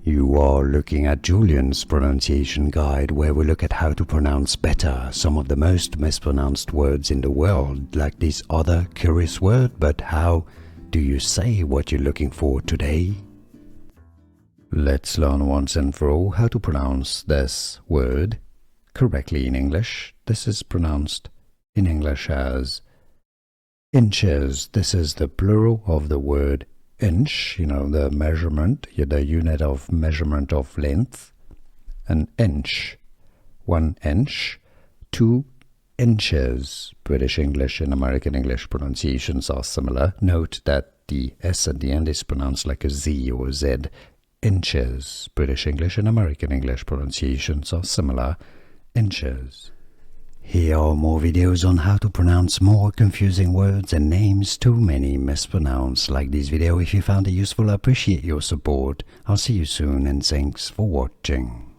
You are looking at Julian's pronunciation guide, where we look at how to pronounce better some of the most mispronounced words in the world, like this other curious word. But how do you say what you're looking for today? Let's learn once and for all how to pronounce this word correctly in English. This is pronounced in English as inches. This is the plural of the word inch, the measurement, the unit of measurement of length. An inch, 1 inch, 2 inches. British English and American English pronunciations are similar. Note that the S at the end is pronounced like a Z or a Z. Inches. British English and American English pronunciations are similar. Inches. Here are more videos on how to pronounce more confusing words and names too many mispronounced. Like this video if you found it useful. I appreciate your support. I'll see you soon and thanks for watching.